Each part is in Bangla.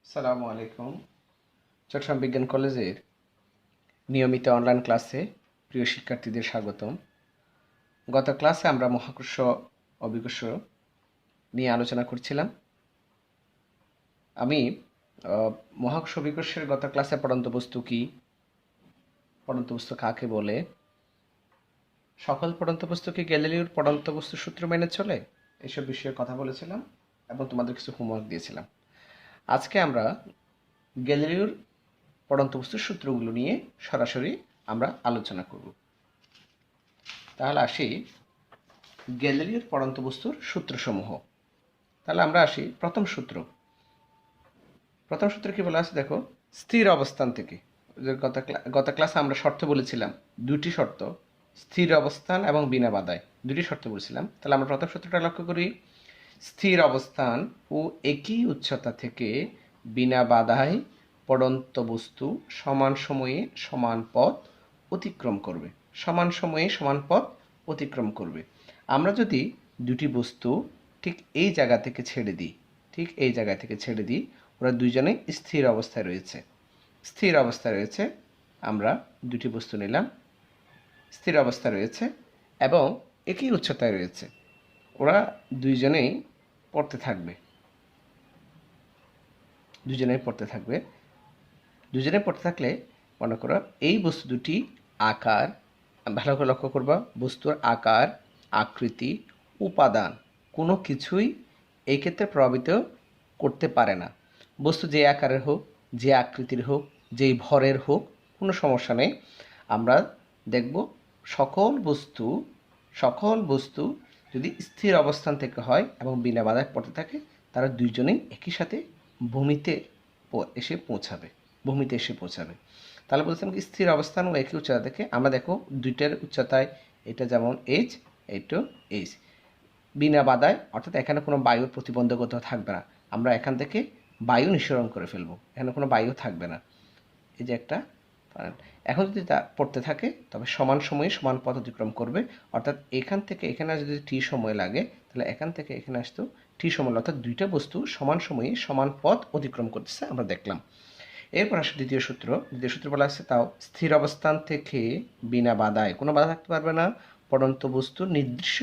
আসসালামু আলাইকুম। চট্টগ্রাম বিজ্ঞান কলেজের নিয়মিত অনলাইন ক্লাসে প্রিয় শিক্ষার্থীদের স্বাগতম। গত ক্লাসে আমরা মহাকর্ষ অভিকর্ষ নিয়ে আলোচনা করছিলাম। আমি মহাকর্ষ অভিকর্ষের গত ক্লাসে পড়ন্ত বস্তু কি, পড়ন্ত বস্তু কাকে বলে, সকল পড়ন্ত বস্তু কি গ্যালিলিওর পড়ন্ত বস্তু সূত্র মেনে চলে, এসব বিষয়ে কথা বলেছিলাম এবং তোমাদের কিছু হোমওয়ার্ক দিয়েছিলাম। আজকে আমরা গ্যালিলিওর পড়ন্ত বস্তুর সূত্রগুলো নিয়ে সরাসরি আমরা আলোচনা করব। তাহলে আসি গ্যালিলিওর পড়ন্ত বস্তুর সূত্রসমূহ। তাহলে আমরা আসি প্রথম সূত্র। প্রথম সূত্র কি বলা আছে দেখো, স্থির অবস্থান থেকে। গত ক্লাসে আমরা শর্ত বলেছিলাম, দুটি শর্ত, স্থির অবস্থান এবং বিনা বাধায়, দুটি শর্ত বলেছিলাম। তাহলে আমরা প্রথম সূত্রটা লক্ষ্য করি, স্থির অবস্থান ও একই উচ্চতা থেকে বিনা বাধায় পড়ন্ত বস্তু সমান সময়ে সমান পথ অতিক্রম করবে। সমান সময়ে সমান পথ অতিক্রম করবে। আমরা যদি দুটি বস্তু ঠিক এই জায়গা থেকে ছেড়ে দিই, ঠিক এই জায়গা থেকে ছেড়ে দিই, ওরা দুইজনেই স্থির অবস্থায় রয়েছে। স্থির অবস্থায় রয়েছে, আমরা দুটি বস্তু নিলাম, স্থির অবস্থায় রয়েছে এবং একই উচ্চতায় রয়েছে। ওরা দুইজনেই পড়তে থাকবে, দুজনেই পড়তে থাকবে। দুজনে পড়তে থাকলে মনে করো এই বস্তু দুটি আকার, ভালো করে লক্ষ্য করবা, বস্তুর আকার, আকৃতি, উপাদান কোনো কিছুই এই ক্ষেত্রে প্রভাবিত করতে পারে না। বস্তু যে আকারের হোক, যে আকৃতির হোক, যেই ভরের হোক, কোনো সমস্যা নেই। আমরা দেখব সকল বস্তু যদি স্থির অবস্থান থেকে হয় এবং বিনা বাধায় পড়তে থাকে, তারা দুইজনেই একই সাথে ভূমিতে এসে পৌঁছাবে, ভূমিতে এসে পৌঁছাবে। তাহলে বলছিলাম কি, স্থির অবস্থান ও একই উচ্চতা থেকে আমরা দেখো দুইটার উচ্চতায়, এটা যেমন এইচ, এইটা এইচ, বিনা বাধায়, অর্থাৎ এখানে কোনো বায়ুর প্রতিবন্ধকতা থাকবে না। আমরা এখান থেকে বায়ু নিঃসরণ করে ফেলবো, এখানে কোনো বায়ু থাকবে না। এই যে একটা এখন যদি তা পড়তে থাকে, তবে সমান সময়ে সমান পথ অতিক্রম করবে। অর্থাৎ এখান থেকে এখানে যদি টি সময় লাগে, তাহলে এখান থেকে এখানে আসতেও টি সময়, অর্থাৎ দুইটা বস্তু সমান সময়ে সমান পথ অতিক্রম করতেছে আমরা দেখলাম। এরপর আসে দ্বিতীয় সূত্র। দ্বিতীয় সূত্র বলা আছে, তাও স্থির অবস্থান থেকে বিনা বাধায়, কোনো বাধা থাকতে পারবে না, পড়ন্ত বস্তু নির্দিষ্ট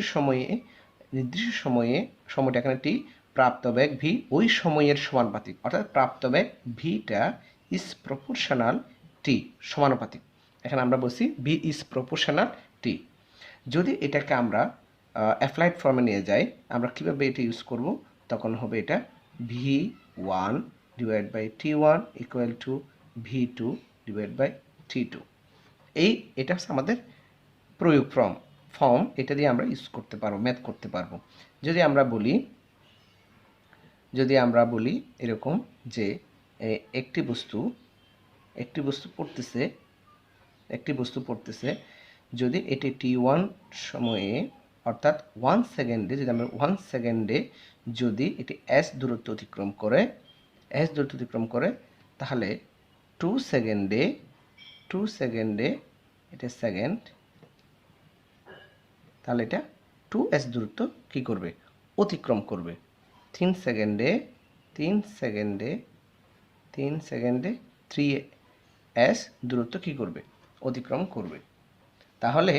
সময়ে, সময়টা এখানে টি, প্রাপ্ত বেগ ভি ওই সময়ের সমানুপাতিক। অর্থাৎ প্রাপ্ত বেগ ভিটা ইজ প্রপোর্শনাল টি, সমানুপাতিক। এখানে আমরা বলছি ভি ইজ প্রপোর্শনাল টি। যদি এটাকে আমরা অ্যাপ্লাইড ফর্মে নিয়ে যাই, আমরা কীভাবে এটা ইউজ করব, তখন হবে এটা V one divide by T one equal to V two divide by T two. এটা হচ্ছে আমাদের প্রয়োগ ফর্ম, এটা দিয়ে আমরা ইউজ করতে পারবো, ম্যাথ করতে পারবো। যদি আমরা বলি এরকম যে একটি বস্তু পড়তেছে, যদি এটি টি ওয়ান সময়ে, অর্থাৎ 1 সেকেন্ডে, যদি আমরা 1 সেকেন্ডে যদি এটি এস দূরত্ব অতিক্রম করে, তাহলে 2 সেকেন্ডে এটা সেকেন্ড, তাহলে এটা 2s দূরত্ব কী করবে, অতিক্রম করবে। 3 সেকেন্ডে 3s দূরত্ব কী করবে, অতিক্রম করবে। তাহলে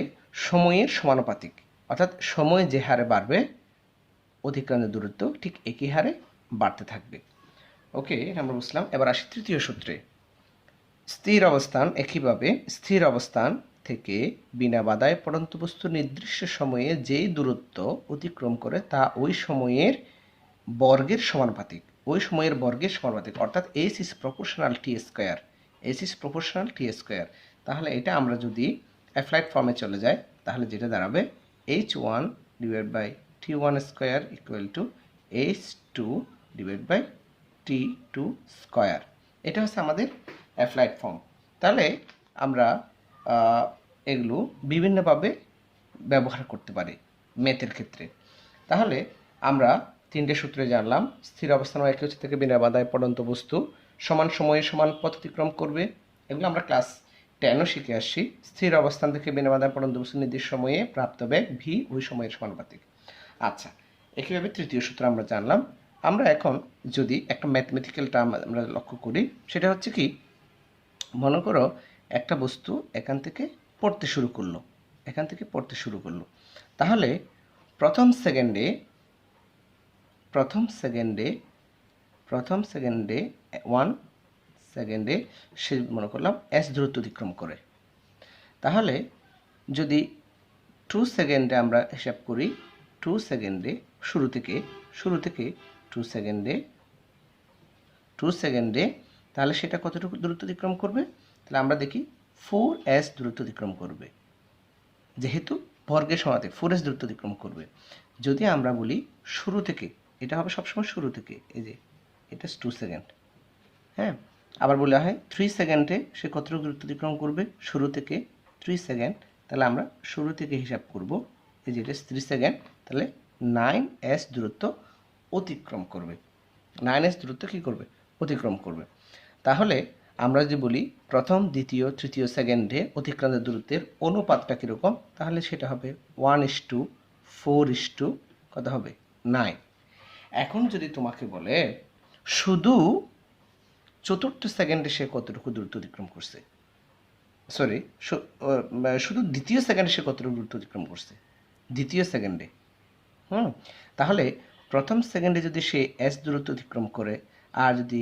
সময়ের সমানুপাতিক, অর্থাৎ সময় যে হারে বাড়বে, অতিক্রান্ত দূরত্ব ঠিক একই হারে বাড়তে থাকবে। ওকে, আমরা বুঝলাম। এবার আসি তৃতীয় সূত্রে। স্থির অবস্থান, একইভাবে স্থির অবস্থান থেকে বিনা বাধায় পড়ন্ত বস্তু নির্দিষ্ট সময়ে যেই দূরত্ব অতিক্রম করে তা ওই সময়ের বর্গের সমানুপাতিক, অর্থাৎ S is proportional T square. তাহলে এটা আমরা যদি অ্যাপ্লাইড ফর্মে চলে যাই, তাহলে যেটা দাঁড়াবে H one divide by T one square equal to H two divide by T two square. এটা হচ্ছে আমাদের অ্যাপ্লাইড ফর্ম। তাহলে আমরা এগুলো বিভিন্নভাবে ব্যবহার করতে পারি ম্যাথের ক্ষেত্রে। তাহলে আমরা তিনটে সূত্রে জানলাম, স্থির অবস্থান ও একই উচ্চতা থেকে বিনা বাধায় পড়ন্ত বস্তু সমান সময়ে সমান পথ অতিক্রম করবে। এগুলো আমরা ক্লাস 10ও শিখে আসছি। স্থির অবস্থান থেকে বিনা বাধায় পড়ন্ত বস্তু নির্দিষ্ট সময়ে প্রাপ্ত বেগ ভি ওই সময়ের সমানুপাতিক। আচ্ছা, একইভাবে তৃতীয় সূত্র আমরা জানলাম, আমরা এখন যদি একটা ম্যাথমেটিক্যাল টার্ম আমরা লক্ষ্য করি, সেটা হচ্ছে কি, মনে করো একটা বস্তু এখান থেকে পড়তে শুরু করলো, এখান থেকে পড়তে শুরু করলো, তাহলে প্রথম সেকেন্ডে প্রথম সেকেন্ডে প্রথম সেকেন্ডে 1 সেকেন্ডে সে মনে করলাম এস দূরত্ব অতিক্রম করে। তাহলে যদি 2 সেকেন্ডে আমরা হিসাব করি, 2 সেকেন্ডে শুরু থেকে 2 সেকেন্ডে তাহলে সেটা কতটুকু দূরত্ব অতিক্রম করবে? তাহলে আমরা দেখি 4s দূরত্ব অতিক্রম করবে, যেহেতু বর্গের সমাতে 4s দূরত্ব অতিক্রম করবে। যদি আমরা বলি শুরু থেকে, এটা হবে সবসময় শুরু থেকে, এই যে এটা 2 সেকেন্ড, হ্যাঁ। আবার বলা হয় 3 সেকেন্ডে সে কতটুকু দূরত্ব অতিক্রম করবে? শুরু থেকে 3 সেকেন্ড, তাহলে আমরা শুরু থেকে হিসাব করব, এই যে এটা 3 সেকেন্ড, তাহলে 9s দূরত্ব অতিক্রম করবে। 9s দূরত্ব কী করবে? অতিক্রম করবে। তাহলে আমরা যদি বলি প্রথম, দ্বিতীয়, তৃতীয় সেকেন্ডে অতিক্রান্ত দূরত্বের অনুপাতটা কীরকম, তাহলে সেটা হবে 1:4 কত হবে? 9। এখন যদি তোমাকে বলে শুধু চতুর্থ সেকেন্ডে সে কতটুকু দূরত্ব অতিক্রম করছে, সরি, শুধু দ্বিতীয় সেকেন্ডে সে কতটুকু দূরত্ব অতিক্রম করছে, দ্বিতীয় সেকেন্ডে, তাহলে প্রথম সেকেন্ডে যদি সে এস দূরত্ব অতিক্রম করে, আর যদি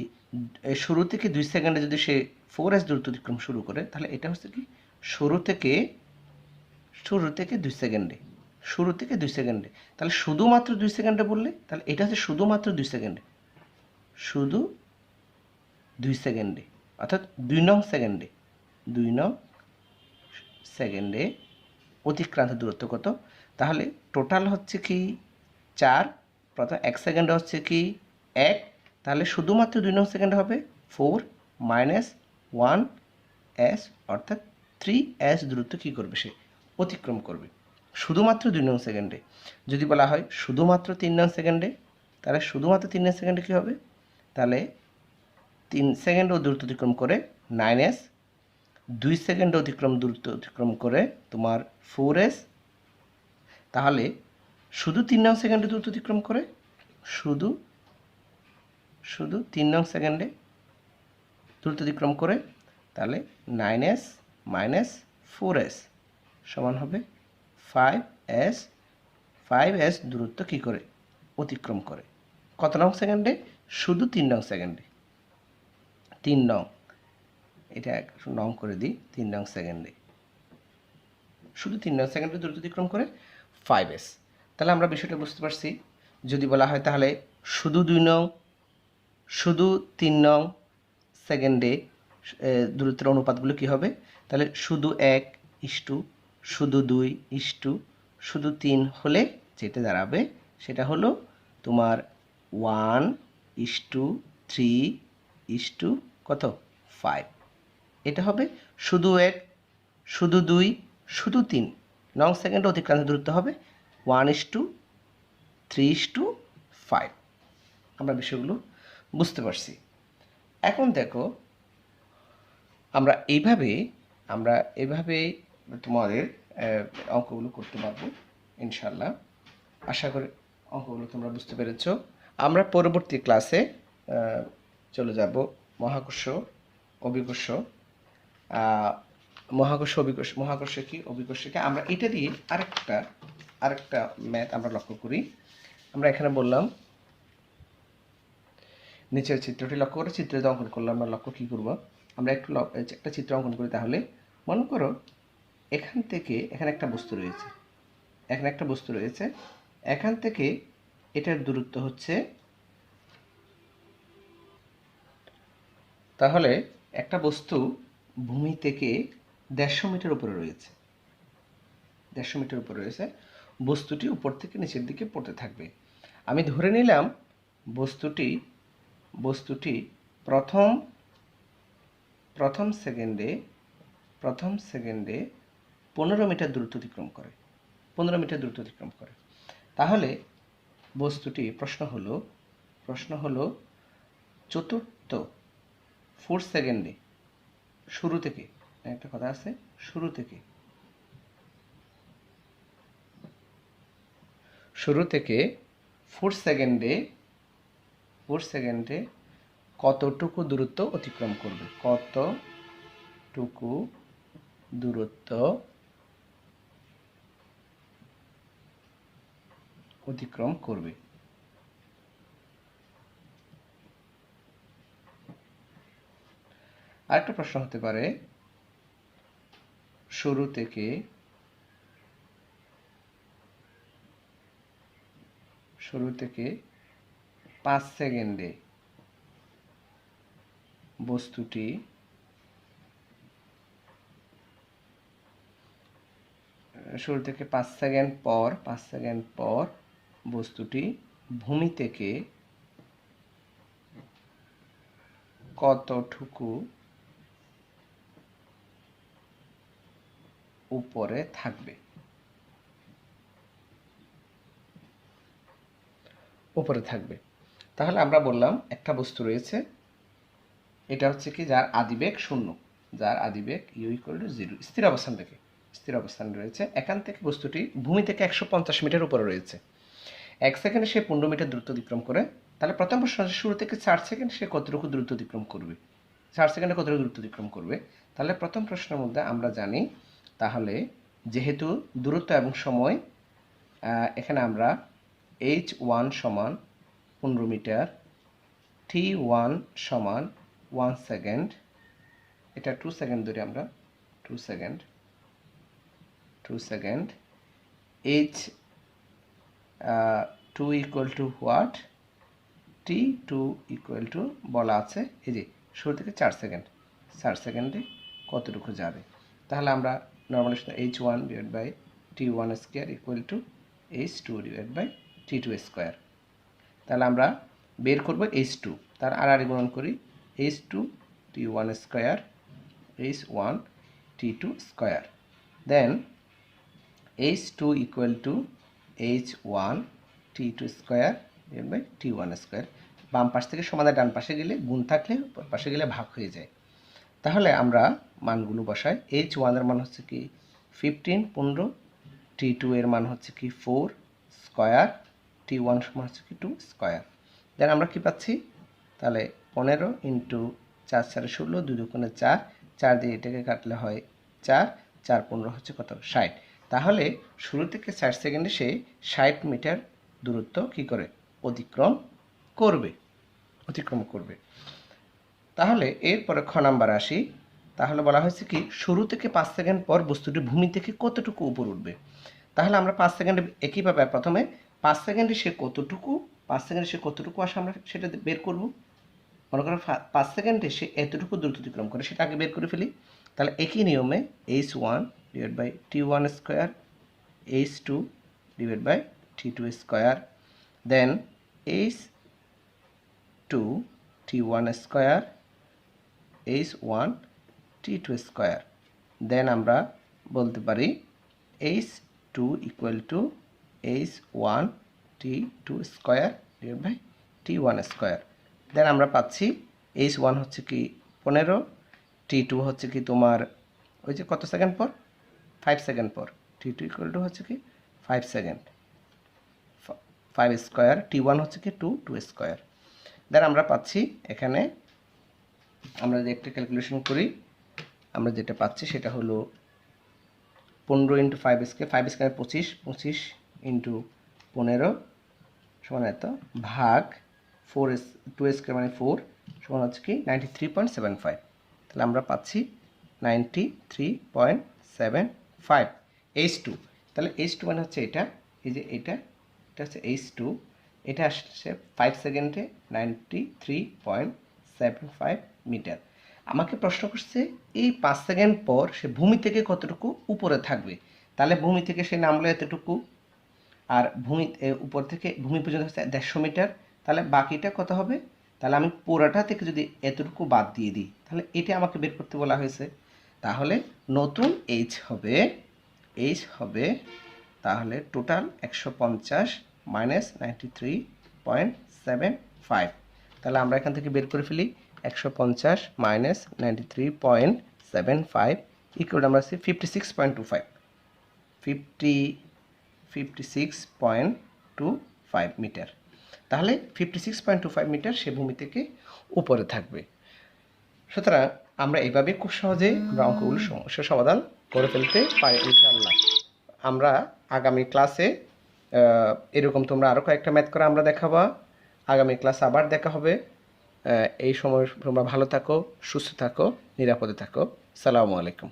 শুরু থেকে 2 সেকেন্ডে যদি সে 4s দূরত্ব অতিক্রম শুরু করে, তাহলে এটা হচ্ছে কি শুরু থেকে 2 সেকেন্ডে, শুরু থেকে 2 সেকেন্ডে, তাহলে শুধুমাত্র 2 সেকেন্ডে বললে, তাহলে এটা হচ্ছে শুধুমাত্র 2 সেকেন্ডে, শুধু 2 সেকেন্ডে, অর্থাৎ 2 নং সেকেন্ডে, 2 নং সেকেন্ডে অতিক্রান্ত দূরত্ব কত? তাহলে টোটাল হচ্ছে কি 4, প্রথম 1 সেকেন্ডে হচ্ছে কি 1, তাহলে শুধুমাত্র 2 নং সেকেন্ডে হবে 4 - 1s, অর্থাৎ 3s দূরত্ব কী করবে? সে অতিক্রম করবে শুধুমাত্র 2 নং সেকেন্ডে। যদি বলা হয় শুধুমাত্র 3 নং সেকেন্ডে, তাহলে শুধুমাত্র 3 নং সেকেন্ডে কী হবে? তাহলে 3 সেকেন্ডও দূরত্ব অতিক্রম করে 9s, 2 সেকেন্ড দূরত্ব অতিক্রম করে তোমার 4s, তাহলে শুধু 3 নং সেকেন্ডে দূরত্ব অতিক্রম করে, শুধু 3 নং সেকেন্ডে দূরত্ব অতিক্রম করে, তাহলে 9s - 4s সমান হবে 5s। 5s দূরত্ব কী করে? অতিক্রম করে। কত নং সেকেন্ডে? শুধু 3 নং সেকেন্ডে। 3 নং, এটা নং করে দিই, 3 নং সেকেন্ডে, শুধু 3 নং সেকেন্ডে দূরত্ব অতিক্রম করে 5s। তাহলে আমরা বিষয়টা বুঝতে পারছি। যদি বলা হয় তাহলে শুধু 2 নং, শুধু 3 নং সেকেন্ডে দূরত্বের অনুপাতগুলো কী হবে? তাহলে শুধু 1:, শুধু 2:, শুধু 3 হলে যেটা দাঁড়াবে সেটা হলো তোমার 1:3 কত? 5। এটা হবে শুধু 1, শুধু 2, শুধু 3 নং সেকেন্ডে অতিক্রান্ত দূরত্ব হবে 1:3:5। আমরা বিষয়গুলো বুঝতে পারছি। এখন দেখো, আমরা এইভাবে তোমাদের অঙ্কগুলো করতে পারবো ইনশাল্লাহ। আশা করি অঙ্কগুলো তোমরা বুঝতে পেরেছ। আমরা পরবর্তী ক্লাসে চলে যাব মহাকর্ষ, অভিকর্ষ, মহাকর্ষ কি, অভিকর্ষ কি। আমরা এটা দিয়ে আরেকটা ম্যাথ আমরা লক্ষ্য করি। আমরা এখানে বললাম নিচের চিত্রটি লক্ষ্য করে, চিত্রটি অঙ্কন করলে আমরা লক্ষ্য কী করব? আমরা একটা চিত্র অঙ্কন করি। তাহলে মনে করো এখান থেকে এখানে একটা বস্তু রয়েছে, এখান থেকে এটার দূরত্ব হচ্ছে, তাহলে একটা বস্তু ভূমি থেকে 150 মিটার উপরে রয়েছে, 150 মিটার উপরে রয়েছে। বস্তুটি উপর থেকে নিচের দিকে পড়তে থাকবে। আমি ধরে নিলাম বস্তুটি প্রথম সেকেন্ডে 15 মিটার দূরত্ব অতিক্রম করে, 15 মিটার দূরত্ব অতিক্রম করে। তাহলে বস্তুটি প্রশ্ন হলো চতুর্থ 4 সেকেন্ডে, শুরু থেকে, একটা কথা আছে, শুরু থেকে 4 সেকেন্ডে সেকেন্ডে কতটুকু দূরত্ব অতিক্রম করবে, কতটুকু দূরত্ব অতিক্রম করবে। আরেকটা প্রশ্ন হতে পারে, শুরু থেকে শুরু থেকে 5 সেকেন্ডে বস্তুটি শুরু থেকে 5 সেকেন্ড পর বস্তুটি ভূমি থেকে কতটুকু উপরে থাকবে, তাহলে আমরা বললাম একটা বস্তু রয়েছে, এটা হচ্ছে কি যার আদিবেগ 0, যার আদিবেগ u=0, স্থির অবস্থানে রয়েছে। এখান থেকে বস্তুটি ভূমি থেকে 150 মিটার উপরে রয়েছে। 1 সেকেন্ডে সে 15 মিটার দূরত্ব অতিক্রম করে। তাহলে প্রথম প্রশ্ন হচ্ছে শুরু থেকে 4 সেকেন্ড সে কতটুকু দূরত্ব অতিক্রম করবে, 4 সেকেন্ডে কতটুকু দূরত্ব অতিক্রম করবে। তাহলে প্রথম প্রশ্নের মধ্যে আমরা জানি, তাহলে যেহেতু দূরত্ব এবং সময়, এখানে আমরা h1 সমান 15 মিটার, t1 সমান 1 সেকেন্ড, এটা 2 সেকেন্ড ধরে আমরা 2 second, h2 equal two what, t2 equal to বলা আছে এই যে শুরু থেকে 4 সেকেন্ডে কতটুকু যাবে। তাহলে আমরা normally h1 divide by t1 square equal to h2 divide by t2 square. তাহলে আমরা বের করব h2, তার আর গুণন করি h2 t1 square h1 t2 square, then h2 equal to h1 t2 square divide by t1 square. বাম পাশ থেকে সমাধান ডান পাশে গেলে গুণ থাকলে পাশে গেলে ভাগ হয়ে যায়। তাহলে আমরা মানগুলো বসাই, h1 এর মান হচ্ছে কি 15, t2 এর মান হচ্ছে কি 4 স্কোয়ার, t1 সমান হচ্ছে কি 2 স্কোয়ার। দেন আমরা কি পাচ্ছি, তাহলে 15 ইন্টু 4 4 16, 2 2 4, 4 দিয়ে এটাকে কাটলে হয় 4, 4 15 হচ্ছে কত 60। তাহলে শুরু থেকে 4 সেকেন্ডে সে 60 মিটার দূরত্ব কি করে অতিক্রম করবে। তাহলে এরপরে খ নাম্বার আসি, তাহলে বলা হয়েছে কি শুরু থেকে 5 সেকেন্ড পর বস্তুটি ভূমি থেকে কতটুকু উপর উঠবে। তাহলে আমরা 5 সেকেন্ডে একইভাবে প্রথমে 5 সেকেন্ডে সে কতটুকু আসে আমরা সেটা বের করব। মনে করো 5 সেকেন্ডে সে এতটুকু দূরত্ব অতিক্রম করে, সেটা আগে বের করে ফেলি। তাহলে একই নিয়মে h1 divide by t1 square, h2 divide by t2 square, then h2 t1 square h1 t2 square, then আমরা বলতে পারি h2 equal to h1 t2 square divide by t1 square. Then আমরা পাচ্ছি h1 হচ্ছে কি 15, t2 হচ্ছে কি তোমার ওই যে কত সেকেন্ড পর 5 সেকেন্ড পর, t2 ইকুয়াল টু হচ্ছে কি 5 সেকেন্ড, 5 স্কোয়ার, t1 হচ্ছে কি 2 স্কোয়ার। দেন আমরা পাচ্ছি এখানে আমরা যদি একটা ক্যালকুলেশন করি, আমরা যেটা পাচ্ছি সেটা হলো 15 ইন্টু 5 স্কোয়ার, 5 স্কোয়ার 25 ইন্টু 15 সমান এত ভাগ 2 স্কোয়ার মানে 4 সমান হচ্ছে কি 93.75। তাহলে আমরা পাচ্ছি 93.75 h2। তাহলে h2 মানে হচ্ছে এটা, এই যে এটা হচ্ছে h2, এটা আসছে 5 সেকেন্ডে 93.75 মিটার। আমাকে প্রশ্ন করছে এই 5 সেকেন্ড পর সে ভূমি থেকে কতটুকু উপরে থাকবে। তাহলে ভূমি থেকে সে নামলো এতটুকু, আর উপর থেকে ভূমি পর্যন্ত হচ্ছে 150 মিটার, তাহলে বাকিটা কত হবে। তাহলে আমি পুরাটা থেকে যদি এতটুকু বাদ দিয়ে দিই, তাহলে এটা আমাকে বের করতে বলা হয়েছে। তাহলে নতুন h হবে তাহলে টোটাল 150 মাইনাস 93.75। তাহলে আমরা এখান থেকে বের করে ফেলি 150 মাইনাস 93.75 ইকুয়াল আমরা আছি 56.25 মিটার। তাহলে 56.25 মিটার সে ভূমি থেকে উপরে থাকবে। সুতরাং আমরা এইভাবে খুব সহজে আমরা অঙ্কগুলো সমস্যার সমাধান করে ফেলতে পারি ইনশাআল্লাহ। আমরা আগামী ক্লাসে এরকম তোমরা আরও কয়েকটা ম্যাথ করে আমরা দেখাবা। আগামী ক্লাসে আবার দেখা হবে। এই সময় তোমরা ভালো থাকো, সুস্থ থাকো, নিরাপদে থাকো। সালামু আলাইকুম।